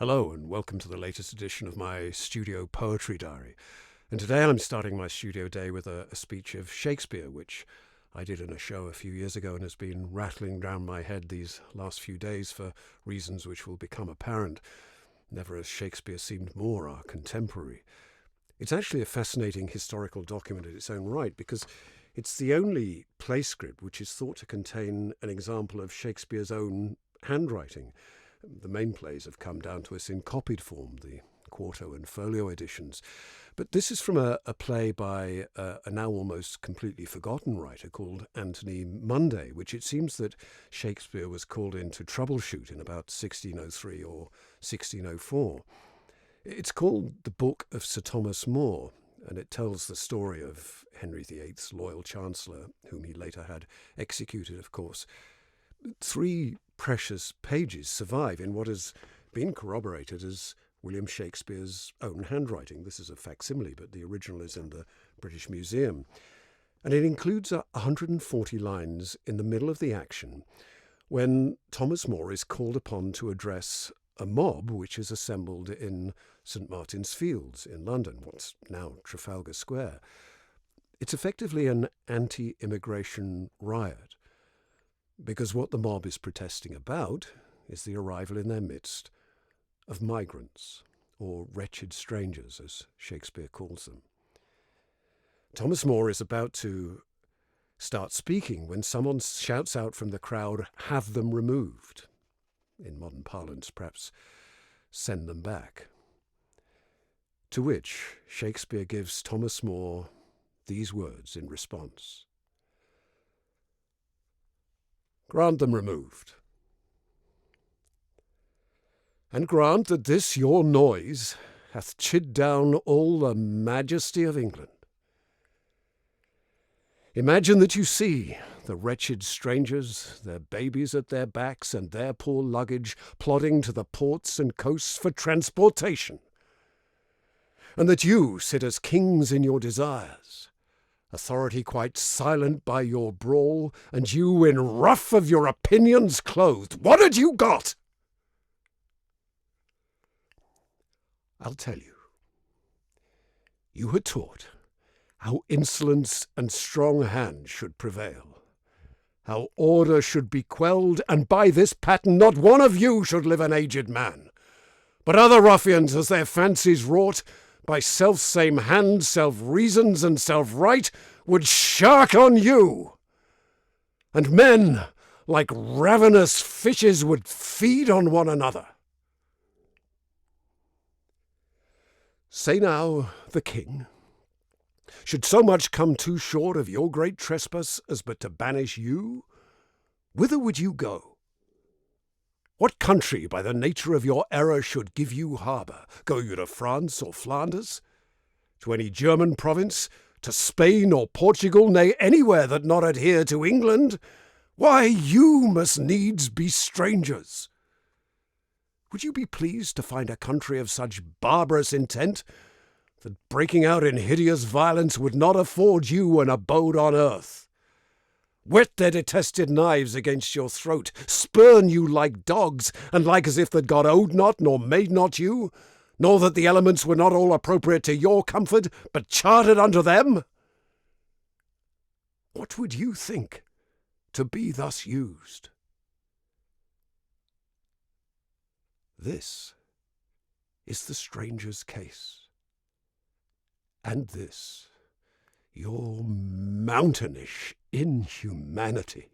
Hello and welcome to the latest edition of my studio poetry diary. And today I'm starting my studio day with a speech of Shakespeare, which I did in a show a few years ago and has been rattling round my head these last few days for reasons which will become apparent. Never has Shakespeare seemed more our contemporary. It's actually a fascinating historical document in its own right because it's the only play script which is thought to contain an example of Shakespeare's own handwriting. The main plays have come down to us in copied form, the quarto and folio editions. But this is from a play by a now almost completely forgotten writer called Anthony Munday, which it seems that Shakespeare was called in to troubleshoot in about 1603 or 1604. It's called The Book of Sir Thomas More, and it tells the story of Henry VIII's loyal chancellor, whom he later had executed, of course. 3 precious pages survive in what has been corroborated as William Shakespeare's own handwriting. This is a facsimile, but the original is in the British Museum. And it includes 140 lines in the middle of the action when Thomas More is called upon to address a mob which is assembled in St. Martin's Fields in London, what's now Trafalgar Square. It's effectively an anti-immigration riot, because what the mob is protesting about is the arrival in their midst of migrants, or wretched strangers, as Shakespeare calls them. Thomas More is about to start speaking when someone shouts out from the crowd, "Have them removed." In modern parlance, perhaps, "send them back." To which Shakespeare gives Thomas More these words in response: "Grant them removed. And grant that this your noise hath chid down all the majesty of England. Imagine that you see the wretched strangers, their babies at their backs and their poor luggage plodding to the ports and coasts for transportation, and that you sit as kings in your desires, authority quite silent by your brawl, and you in ruff of your opinions clothed. What had you got? I'll tell you. You had taught how insolence and strong hand should prevail, how order should be quelled, and by this pattern not one of you should live an aged man, but other ruffians, as their fancies wrought, by self-same hand, self-reasons, and self-right, would shark on you. And men, like ravenous fishes, would feed on one another. Say now, the king, should so much come too short of your great trespass as but to banish you, whither would you go? What country by the nature of your error should give you harbour? Go you to France or Flanders? To any German province? To Spain or Portugal? Nay, anywhere that not adhere to England? Why, you must needs be strangers. Would you be pleased to find a country of such barbarous intent that breaking out in hideous violence would not afford you an abode on earth? Whet their detested knives against your throat, spurn you like dogs, and like as if that God owed not nor made not you, nor that the elements were not all appropriate to your comfort, but chartered unto them? What would you think to be thus used? This is the stranger's case, and this your mountainish inhumanity.